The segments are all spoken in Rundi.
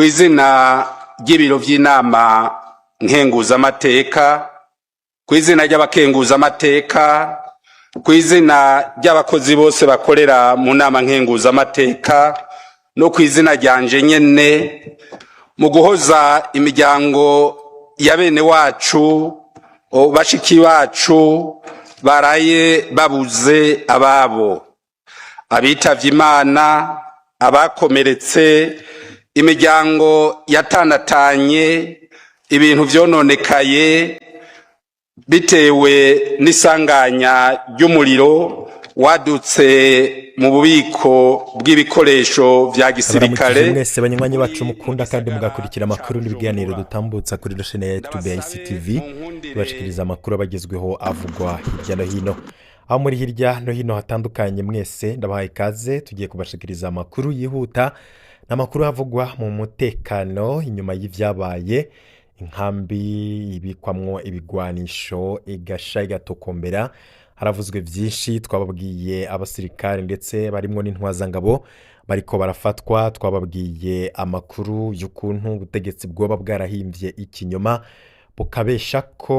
kw'izina ry'ibiro vy'inama nkenguzamateka, kw'izina ry'abakenguzamateka, kw'izina ry'abakozi bose bakorera mu nama nkenguzamateka no kw'izina ryanje nyene, mu guhoza imiryango ya bene wacu, bashiki bacu baraye babuze ababo, abitavye Imana, abakomeretse, imiryango yatanatanye, ibintu vyononekaye bitewe n'isanganya ry'umuriro wadutse mu bubiko bw'ibikoresho vya gisirikare. Mwese banywanyi bacu mukunda kandi mugakurikira amakuru n'ibiganiro dutambutsa kuri chaîne ya YouTube ya ICTV, tubashikiriza amakuru abagezweho avugwa hirya no hino. Aho muri hirya no hino hatandukanye mwese ndabahaye ikaze, tugiye kubashikiriza amakuru yihuta n'amakuru avugwa mu mutekano inyuma y'ivyabaye inkambi ibikwamwo ibigwanisho igasha igatokombera. Haravuzwe vyinshi, twababwiye abasirikare ndetse barimwo n'intwazangabo bariko barafatwa, twababwiye amakuru y'ukuntu ubutegetsi bwoba bwarahimvye ikinyoma bukabesha ko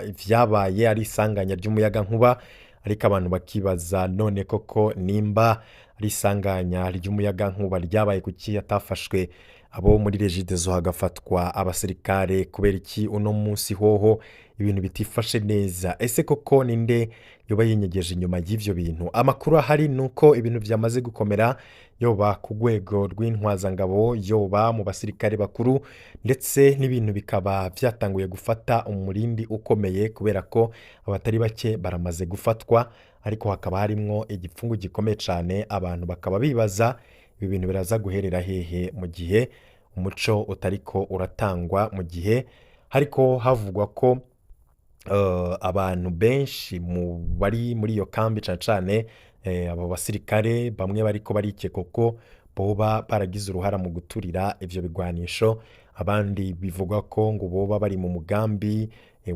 ivyabaye ari isanganya ry'umuyaga nkuba, ariko abantu bakibaza none koko nimba ari isanganya ry'umuyaga nkuba ryabaye kuki atafashwe abo muri Regideso hagafatwa abasirikare, kubera iki uno munsi hoho ibintu bitifashe neza? Ese koko ninde yoba yinyegeje inyuma y'ivyo bintu? Amakuru ahari nuko ibintu vyamaze gukomera, yoba ku rwego rw'intwazangabo, yoba mu basirikare bakuru, ndetse n'ibintu bikaba vyatanguye gufata umurindi ukomeye, kubera ko abatari bake baramaze gufatwa, ariko hakaba harimwo igipfungu gikomeye cane. Abantu bakaba bibaza ibi bintu biraza guherera hehe mu gihe umuco utariko uratangwa, mu gihe hariko havugwa ko abantu benshi mu bari muri iyo kambi cane abo basirikare bamwe bariko barikeka ko boba baragize uruhara mu guturira ivyo bigwanisho, abandi bivugwa ko ngo boba bari mu mugambi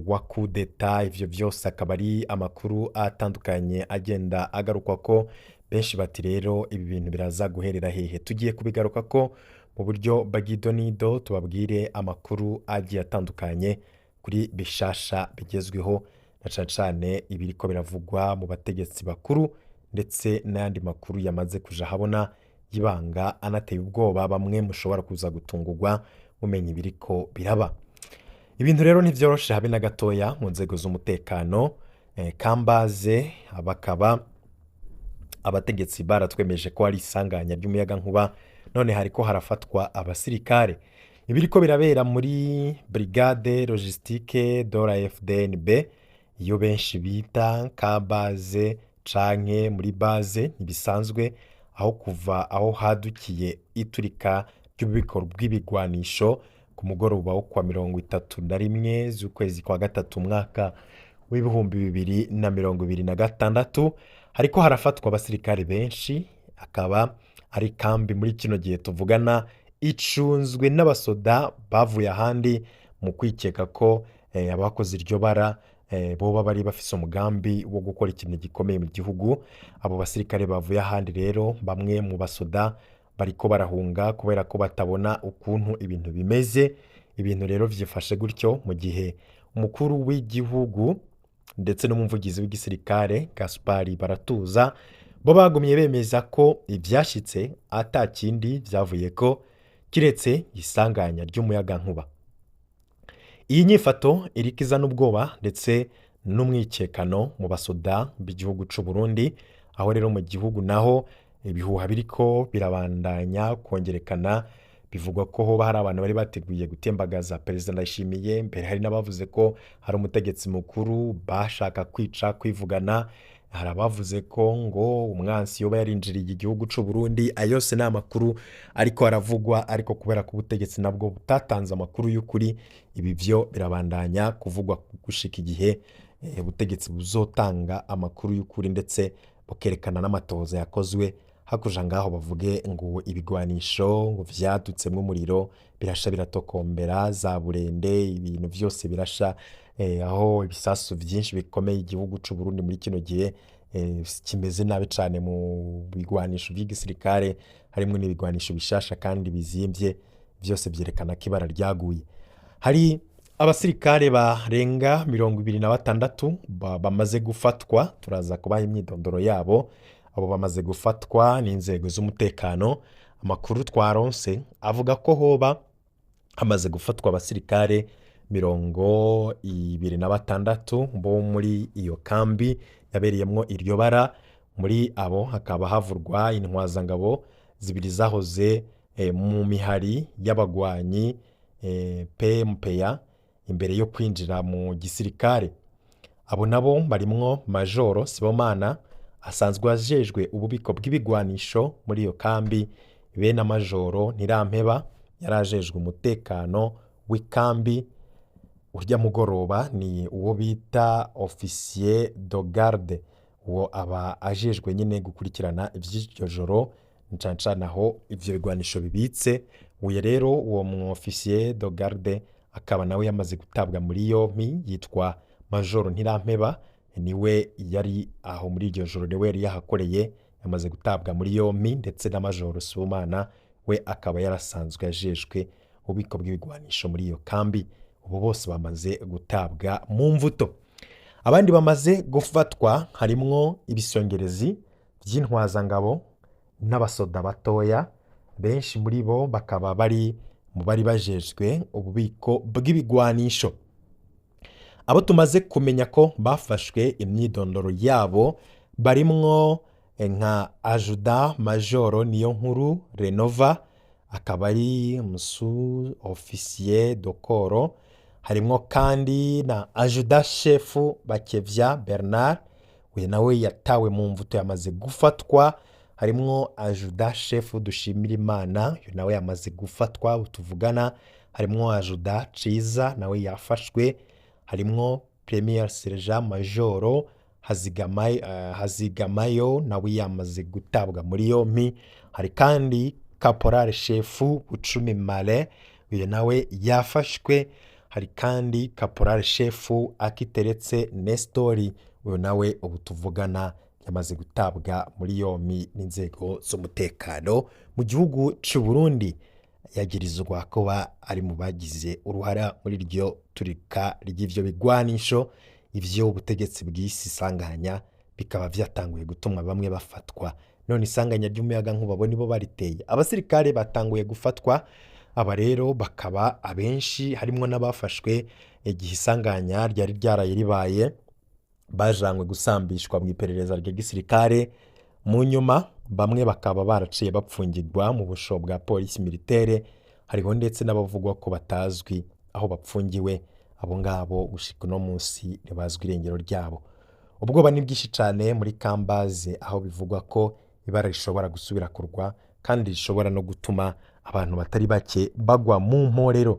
wa coup d'etat. Ivyo vyose akaba ari amakuru atandukanye agenda agarukwa ko, benshi bati rero ibi bintu biraza guherera hehe? Tugiye kubigaruka ko mu buryo bagidonido, tubabwire amakuru agiye atandukanye kuri bishasha bigezweho, na cane ibiriko biravugwa mu bategetsi bakuru, ndetse n'ayandi makuru yamaze kuja habona y'ibanga anateye ubwoba, bamwe mushobora kuza gutungurwa mumenye ibiriko biraba. Ibintu rero ntivyoroshe habe na gatoya mu nzego z'umutekano. Kambaze bakaba abategetsi baratwemeje ko ari isanganya ry'umuyaga nkuba, none hariko harafatwa abasirikare. Ibiriko birabera muri Brigade Logistique de la FDNB, iyo benshi bita Kambaze canke muri base ntibisanzwe, aho kuva aho hadukiye iturika ry'ububiko bw'ibigwanisho ku mugoroba wo kwa 31 z'ukwezi kwa gatatu umwaka w'ibihumbi 2026, hariko harafatwa abasirikare benshi. Akaba ari kambi muri kino gihe tuvugana icunzwe n'abasoda bavuye ahandi, mu kwikeka ko abakoze iryo bara boba bari bafise umugambi wo gukora ikintu gikomeye mu gihugu. Abo basirikare bavuye ahandi rero, bamwe mu basoda bariko barahunga kubera ko batabona ukuntu ibintu bimeze. Ibintu rero vyifashe gutyo mu gihe umukuru w'igihugu ndetse n'umuvugizi w'igisirikare Gaspard Baratuza bo bagumye bemeza ko ivyashitse ata kindi vyavuye ko kiretse isanganya ry'umuyaga nkuba. Iyi nyifato irikiza n'ubwoba ndetse n'umwikekano mu basoda b'igihugu c'u Burundi, aho rero mu gihugu naho ibihuha biriko birabandanya kongerekana. Bivugwa ko hoba hari abantu bari bateguye gutembagaza Perezida Ndayishimiye, mbere hari n'abavuze ko hari umutegetsi mukuru bashaka kwica kwivugana, hari abavuze ko ngo umwansi yoba yarinjiriye igihugu c'u Burundi. Ayose n'amakuru ariko aravugwa, ariko kubera ko ubutegetsi nabwo butatanze amakuru y'ukuri, ibi vyo birabandanya kuvugwa gushika igihe ubutegetsi buzotanga amakuru y'ukuri, ndetse bukerekana n'amatohoza yakozwe. Hakuja ngaho bavuge ngo ibigwanisho ngo vyadutsemwo umuriro, birasha biratokombera za Burende, ibintu vyose birasha, aho ibisasu vyinshi bikomeye igihugu c'u Burundi muri kino gihe kimeze nabi cyane mu bigwanisho by'igisirikare, harimo n'ibigwanisho bishasha kandi bizimbye, byose byerekana ko ibara ryaguye. Hari abasirikare barenga 26 bamaze gufatwa, turaza kubaha imyidondoro yabo. Abo bamaze gufatwa n'inzego z'umutekano. Amakuru twaronse avuga ko hoba hamaze gufatwa abasirikare 26 bo muri iyo kambi yabereyemo iryo bara. Muri abo hakaba havurwa intwazangabo zibiri zahoze mu mihari y'abagwanyi PMPA imbere yo kwinjira mu gisirikare. Abo nabo barimwo Majoro Sibomana asanzwe ajejwe ububiko bw'ibigwanisho muri iyo kambi, be na Majoro Ntirampeba yarajejwe umutekano w'ikambi. Urya mugoroba ni uwo bita officier de garde, uwo aba ajejwe nyine gukurikirana ivy'iryo joro ncancanaho ivyo bigwanisho bibitse. Uye rero uwo mu officier de garde akaba nawe yamaze gutabwa muri yompi, yitwa Majoro Ntirampeba, niwe yari aho muri iryo joro, niwe yari yahakoreye, yamaze gutabwa muri yompi, ndetse na Majoro Sibomana we akaba yarasanzwe ajejwe ububiko bw'ibigwanisho muri iyo kambi. Ubu bose bamaze gutabwa mu mvuto. Abandi bamaze gufatwa harimwo ibisongerezi by'intwazangabo n'abasoda batoya, benshi muri bo bakaba bari mu bari bajejwe ububiko bw'ibigwanisho. Abo tumaze kumenya ko bafashwe imyidondoro yabo barimwo nka Ajuda Majoro Niyonkuru Renova, akaba ari musu officier de corps. Harimwo kandi na Ajuda Shefu Bakevya Bernard, uyu nawe yatawe mu mvuto, yamaze gufatwa. Harimwo Ajuda Shefu Dushimirimana, uyu nawe yamaze gufatwa tuvugana. Harimwo Ajuda Ciza nawe yafashwe. Harimwo Premier Sergeant Majoro Hazigamayo nawe yamaze gutabwa muri yompi. Hari kandi Caporal Shefu Bucumi Male, uyu nawe yafashwe. Hari kandi Caporal Shefu Akiteretse Nestori, uyu nawe ubu tuvugana yamaze gutabwa muri yompi n'inzego z'umutekano mu gihugu cy'u Burundi. Yagirizwa kuba ari mu bagize uruhara muri iryo turika ry'ivyo bigwanisho. Ivyo ubutegetsi bw'isi sanganya bikaba vyatanguye gutuma bamwe bafatwa. None isanganya ry'umuyaga nkuba nibo bariteye. Abasirikare batanguye gufatwa. Aba rero bakaba abenshi harimwo n'abafashwe igihe isanganya ryari ryaraye ribaye, bajanywe gusambishwa mu iperereza rya gisirikare. Mu nyuma bamwe bakaba baraciye bapfungirwa mu busho bwa polisi militaire. Hariho ndetse n'abavugwa ko batazwi aho bapfungiwe. Abo ngabo gushika no munsi ntibazwi irengero ryabo. Ubwoba ni bwinshi cyane muri Kambaze, aho bivugwa ko ibara rishobora gusubira kurwa kandi rishobora no gutuma abantu batari bake bagwa mu mporero.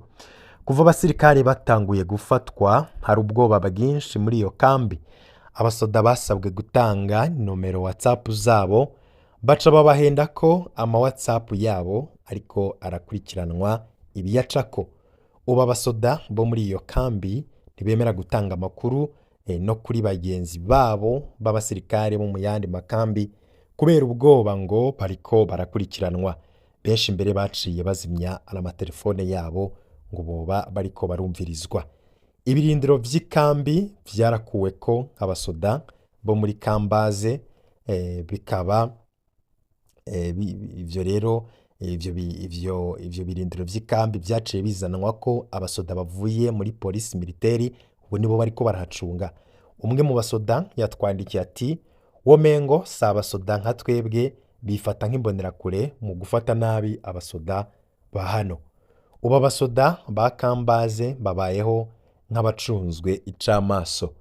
Kuva abasirikare batanguye gufatwa, hari ubwoba bwinshi muri iyo kambi. Abasoda basabwe gutanga nomero WhatsApp zabo, baca babahenda ko ama WhatsApp yabo ariko arakurikiranwa ibiyacako. Ubu abasoda bo muri iyo kambi ntibemera gutanga amakuru no kuri bagenzi babo b'abasirikare bo mu yandi makambi kubera ubwoba ngo bariko barakurikiranwa. Benshi mbere baciye bazimya amatelefone yabo ngo boba bariko barumvirizwa. Ibirindiro vy'ikambi vyarakuwe ko abasoda bo muri Kambaze, bikaba ivyo rero ivyo birindiro vy'ikambi vyaciye bizanwa ko abasoda bavuye muri polisi militaire, ubu nibo bariko barahacunga. Umwe mu basoda yatwandikiye ati womengo sa abasoda nka twebwe bifata nk'imbonerakure mu gufata nabi abasoda ba hano. Ubu abasoda ba Kambaze babayeho nk'abacunzwe icamaso.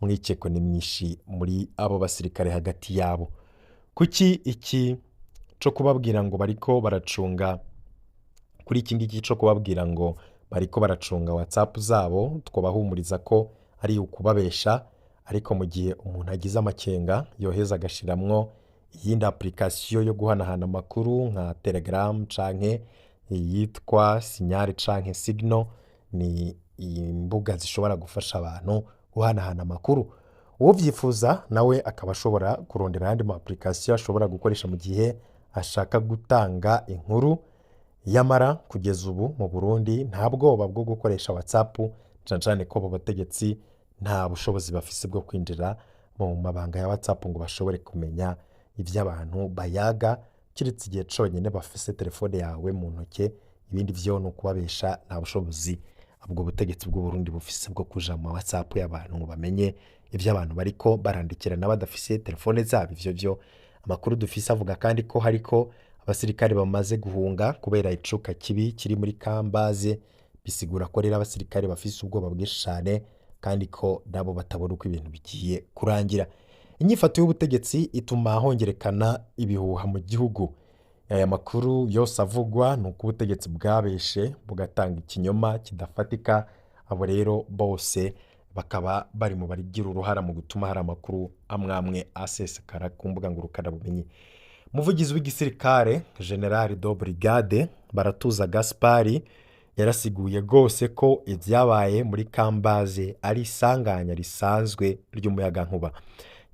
Mwikeko ni myinshi muri abo basirikare hagati yabo. Kuki iki co kubabwira ngo bariko baracunga, kuri iki ngiki co kubabwira ngo bariko baracunga WhatsApp zabo, twobahumuriza ko ari ukubabesha. Ariko mu gihe umuntu agize amakenga yoheza agashiramwo iyindi application yo guhanahana amakuru nka Telegram canke yitwa Signal canke Signal, ni imbuga zishobora gufasha abantu guhanahana amakuru. ubyifuza nawe akaba ashobora kurondera ayandi ma application ashobora gukoresha mu gihe ashaka gutanga inkuru. Yamara kugeza ubu mu Burundi nta bwoba bwo gukoresha WhatsApp, cyane cyane ko abo bategetsi nta bushobozi bafise bwo kwinjira mu mabanga ya WhatsApp ngo bashobore kumenya iby'abantu bayaga, kiretse igihe cyonyine bafise telefone yawe mu ntoke. Ibindi byo ni ukubabesha, nta bushobozi ubwo butegetsi bw'u Burundi bufise bwo kuja mu WhatsApp y'abantu ngo bamenye iby'abantu bariko barandikirana badafise telefone zabo. Ivyo byo amakuru dufise avuga kandi ko hariko abasirikare bamaze guhunga kubera icuka kibi kiri muri kambaze. Bisigura ko rero abasirikare bafise ubwoba bwinshi cyane kandi ko nabo batabona uko ibintu bigiye kurangira. Inyifato y'ubutegetsi ituma hongerekana ibihuha mu gihugu. Aya makuru yose avugwa ni uko ubutegetsi bwabeshe bugatanga ikinyoma kidafatika. Abo rero bose bakaba bari mu barigira uruhara mu gutuma hari amakuru amwamwe asesekara ku mbuga ngurukanabumenyi. Umuvugizi w'igisirikare General de Brigade Baratuza Gaspari yarasiguye rwose ko ibyabaye muri kambaze ari isanganya risanzwe ry'umuyagankuba.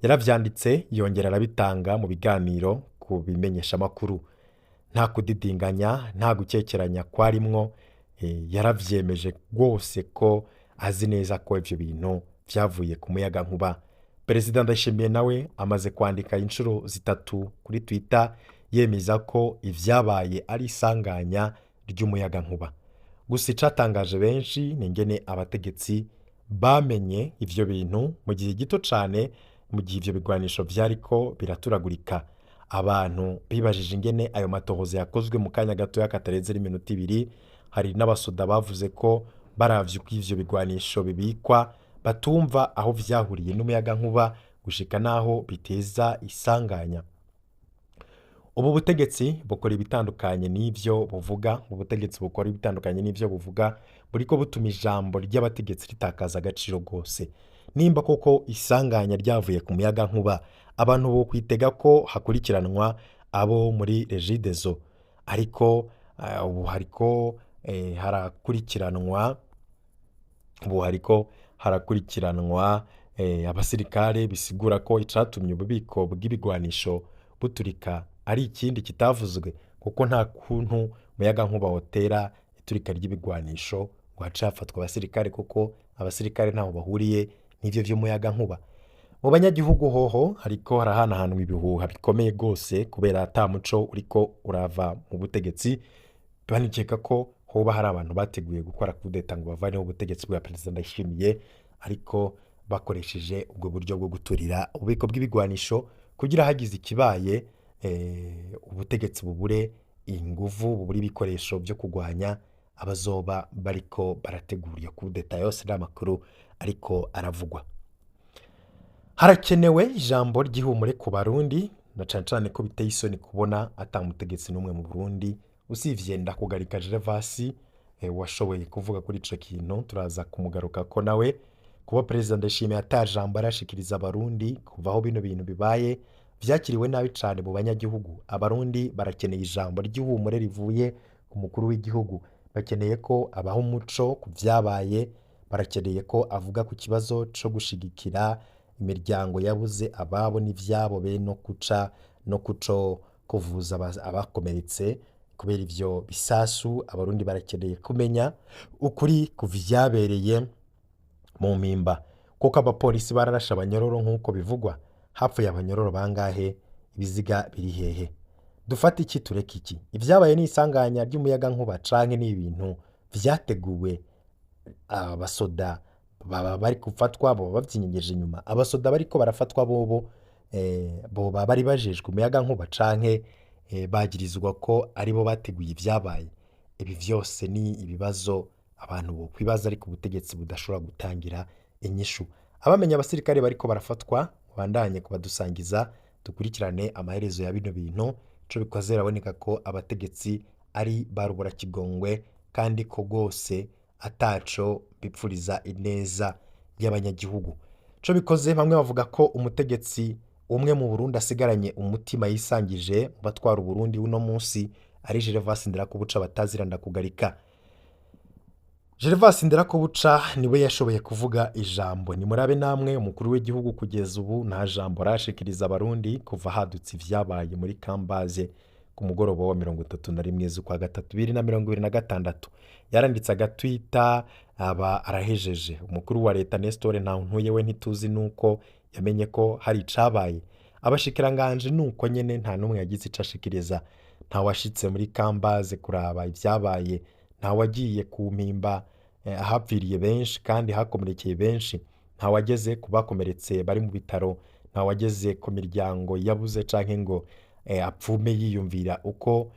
Yaravyanditse yongera arabitanga mu biganiro ku bimenyesha amakuru. Nta kudidinganya, nta gukekeranya kwarimwo. Yaravyemeje rwose ko azi neza ko ivyo bintu byavuye ku muyagankuba. Perezida Ndayishimiye nawe amaze kwandika inshuro zitatu kuri Twitter yemeza ko ivyabaye ari isanganya ry'umuyagankuba. Gusa icatangaje benshi ni ingene abategetsi bamenye ivyo bintu mu gihe gito cane, mu gihe ivyo bigwanisho vyariko biraturagurika. Abantu bibajije ingene ayo matohoza yakozwe mu kanya gato y'akatareze iminota 2. Hari n'abasoda bavuze ko baravye uko ivyo bigwanisho bibikwa batumva aho vyahuriye n'umuyagankuba gushika naho biteza isanganya. Ubu butegetsi bukora ibitandukanye n'ivyo buvuga. Ubutegetsi bukora ibitandukanye n'ivyo buvuga buriko butuma ijambo ry'abategetsi ritakaza agaciro rwose. Nimba koko isanganya ryavuye ku muyagankuba, abantu bo kwitega ko hakurikiranwa abo muri Regideso, ariko ubu harakurikiranwa abasirikare. Bisigura ko icatumye ububiko bw'ibigwanisho buturika ari ikindi kitavuzwe, kuko nta kuntu muyagankuba wotera iturika ry'ibigwanisho ngo hace hafatwa abasirikare, kuko abasirikare ntaho bahuriye n'ivyo vy'umuyagankuba. Mu banyagihugu hoho hariko harahanahanwa ibihuha bikomeye rwose kubera ata muco uriko urava mu butegetsi. Banikeka ko hoba hari abantu bateguye gukora kudeta ngo bavaneho ubutegetsi bwa Perezida Ndayishimiye, ariko bakoresheje ubwo buryo bwo guturira ububiko bw'ibigwanisho kugira hagize ikibaye ubutegetsi bubure inguvu, bubure ibikoresho byo kugwanya abazoba bariko barategura iyo kudeta. Yose n'amakuru ariko aravugwa. Harakenewe ijambo ry'ihumure ku Barundi, na cane cane ko biteye isoni kubona atamutegetsi n'umwe mu Burundi usivye Ndakugarika Gervasi washoboye kuvuga kuri ico kintu. Turaza kumugaruka ko nawe kuba Perezida Ndayishimiye atajambo arashikiriza Abarundi kuva aho bino bintu bibaye vyakiriwe nabi cane mu banyagihugu. Abarundi barakeneye ijambo ry'ihumure rivuye ku mukuru w'igihugu. Bakeneye ko abaho umuco ku vyabaye. Barakeneye ko avuga ku kibazo co gushigikira imiryango yabuze ababo n'ivyabo be no kuco kuvuza abakomeretse kubera ivyo bisasu. Abarundi barakeneye kumenya ukuri ku vyabereye mu mpimba, kuko abapolisi bararashe abanyororo nk'uko bivugwa. Hapfuye abanyororo bangahe? Ibiziga biri hehe? Dufata iki tureka iki? Ivyabaye ni isanganya ry'umuyagankuba canke ni ibintu vyateguwe? Abasoda baba bari gufatwa bo bavyinyegeje inyuma. Abasoda bariko barafatwa bobo bari bajejwe umuyagankuba canke bagirizwa ko aribo bateguye ivyabaye? Ibi vyose ni ibibazo abantu bo kwibaza, ariko ubutegetsi budashobora gutangira inyishu. Abamenya abasirikare bariko barafatwa bandanye kubadusangiza, dukurikirane amaherezo ya bino bintu. Ico bikoze biraboneka ko abategetsi ari barubura kigongwe, kandi ko rwose ataco bipfuriza ineza y'abanyagihugu. Ico bikoze bamwe bavuga ko umutegetsi umwe mu Burundi asigaranye umutima yisangije mu batwara Burundi uno munsi ari Gervasi Ndirakubuca batazira Ndakugarika. Gervas Ndirakobuca niwe yashoboye kuvuga ijambo nimurabe namwe umukuru w'igihugu kugeza ubu nta jambo arashikiriza abarundi kuva hadutse ivyabaye muri Kambaze ku mugoroba wa 31 z'ukwa gatatu 2026 yaranditse agatwita aba arahejeje umukuru wa leta Nestor Ntantuye we ntituzi nuko yamenye ko hari icabaye abashikiranganje nuko nyene nta numwe yagize icashikiriza nta washitse muri Kambaze kuraba ivyabaye nta wagiye ku mpimba ahapfiriye benshi kandi hakomerekeye benshi nta wageze kubakomeretse bari mu bitaro nta wageze ku miryango yabuze canke ngo apfume yiyumvira uko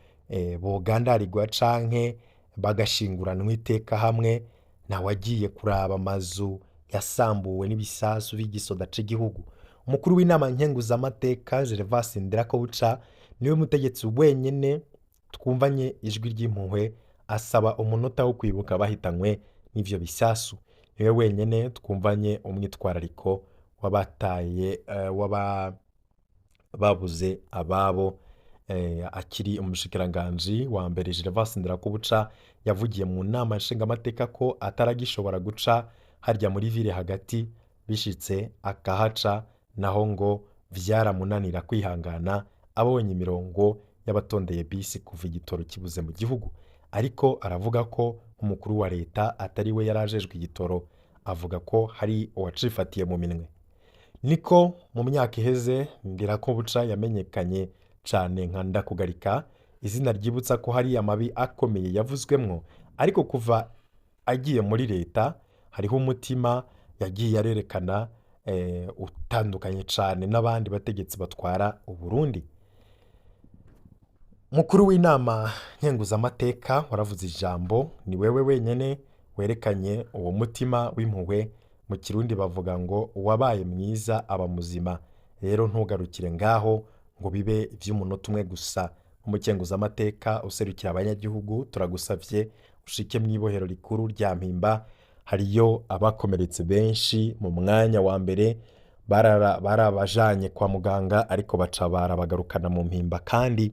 bogandarirwa canke bagashinguranwa iteka hamwe nta wagiye kuraba amazu yasambuwe n'ibisasu by'igisoda c'igihugu umukuru w'inama nkenguzamateka Gervas Ndirakobuca niwe mutegetsi wenyene twumvanye ijwi ry'impuhwe asaba umunota wo kwibuka bahitanywe n'ivyo bisasu niwe wenyene twumvanye umwitwarariko wabataye babuze ababo akiri umushikiranganje wa mbere Gervas Ndirakobuca yavugiye mu nama nshingamateka ko ataragishobora guca harya muri ville hagati bishitse akahaca naho ngo vyaramunanira kwihangana abonye imirongo y'abatondeye bisi kuva igitoro kibuze mu gihugu ariko aravuga ko umukuru wa leta atari we yarajejwe igitoro avuga ko hari uwacifatiye mu minwe niko mu myaka iheze Ndirakobuca yamenyekanye cane nka Ndakugarika izina ryibutsa ko hari amabi akomeye yavuzwemwo ariko kuva agiye muri leta hariho umutima yagiye arerekana utandukanye cane n'abandi bategetsi batwara Uburundi mukuru w'inama nkenguzamateka waravuze ijambo ni wewe wenyene werekanye uwo mutima w'impuhwe mu kirundi bavuga ngo uwabaye mwiza aba muzima rero ntugarukire ngaho ngo bibe ivy'umunota umwe gusa umukenguzamateka userukira abanyagihugu turagusavye ushike mwibohero rikuru rya Mpimba hariyo abakomeretse benshi mu mwanya wa mbere barabajanye kwa muganga ariko baca barabagarukana mu Mpimba kandi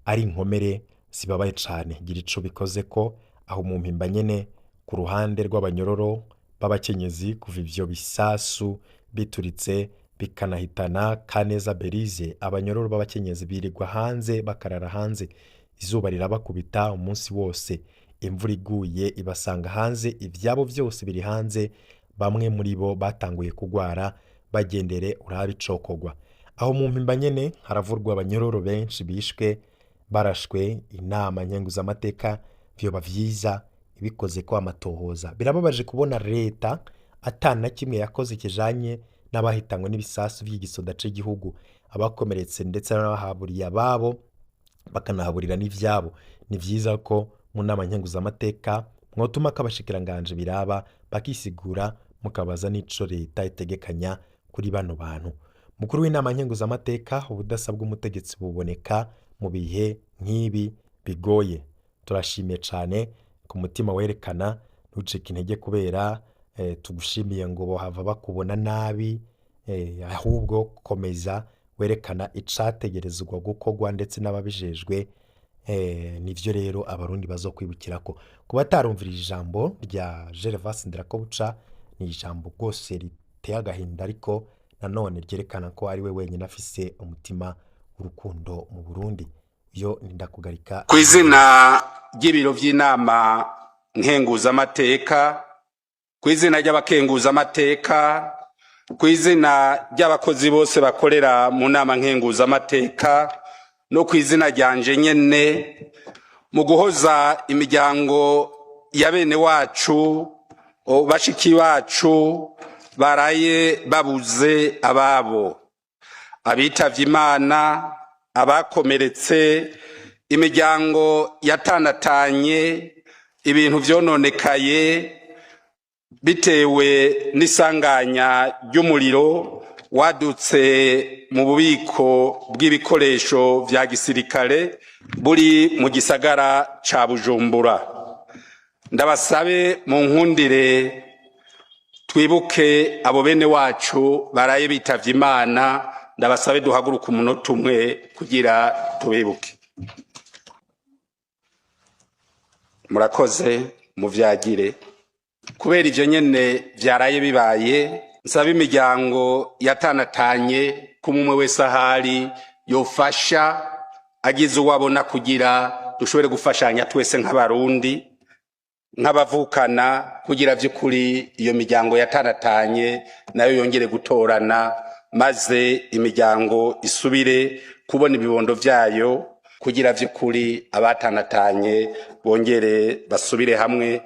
ari inkomere zibabaye cane gira ico bikoze ko aho mu Mpimba nyene ku ruhande rw'abanyororo b'abakenyezi kuva ivyo bisasu bituritse bikanahitana Kaneza Berize abanyororo b'abakenyezi birirwa hanze bakarara hanze izuba rirabakubita umunsi wose imvura iguye ibasanga hanze ivyabo vyose biri hanze bamwe muri bo batanguye kugwara bagendere urabe icokogwa aho mu Mpimba nyene haravurwa abanyororo benshi bishwe barashwe inama nkenguzamateka vyoba vyiza ibikoze ko amatohoza birababaje kubona leta atana kimwe yakoze kijanye n'abahitanywe n'ibisasu by'igisoda c'igihugu abakomeretse ndetse n'abahaburiye ababo bakanahaburira n'ivyabo ni vyiza ko mu nama nkenguzamateka mwotuma kabashikiranganje biraba bakisigura mukabaza n'ico leta itegekanya kuri bano bantu mukuru w'inama nkenguzamateka ubudasa bw'umutegetsi buboneka mu bihe nk'ibi bigoye turashimiye cane ku mutima werekana ntucike intege kubera tugushimiye ngo bohava bakubona nabi ahubwo komeza werekana icategerezwa gukogwa ndetse n'ababijejwe nivyo rero abarundi bazokwibukirako kuba tarumvirije ijambo rya Gervas Ndirakobuca ni ijambo rwose riteye agahinda ariko nanone ryerekana ko ari we wenyine afise umutima w'urukundo mu Burundi yo Ndakugarika kw'izina ry'ibiro vy'inama nkenguzamateka kw'izina ry'abakenguzamateka kw'izina ry'abakozi bose bakorera mu nama nkenguzamateka no kw'izina ryanje nyene mu guhoza imiryango ya bene wacu bashiki bacu baraye babuze ababo abitavye Imana abakomeretse imiryango yatanatanye ibintu vyononekaye bitewe n'isanganya ry'umuriro wadutse mu bubiko bw'ibikoresho vya gisirikare buri mu gisagara ca Bujumbura ndabasabe mu nkundire twibuke abo bene wacu baraye bitavye Imana ndabasabe duhaguruka umunota umwe kugira tubibuke murakoze muvyagire kubera ivyo nyene vyaraye bibaye, nsaba imiryango yatanatanye kumwe wese ahari yofasha agize uwabona kugira dushobore gufashanya twese nk'abarundi nk'abavukana kugira vy'ukuri iyo miryango yatanatanye nayo yongere gutorana, maze imiryango isubire kubona ibibondo vyayo kugira vy'ukuri abatanatanye bongere basubire hamwe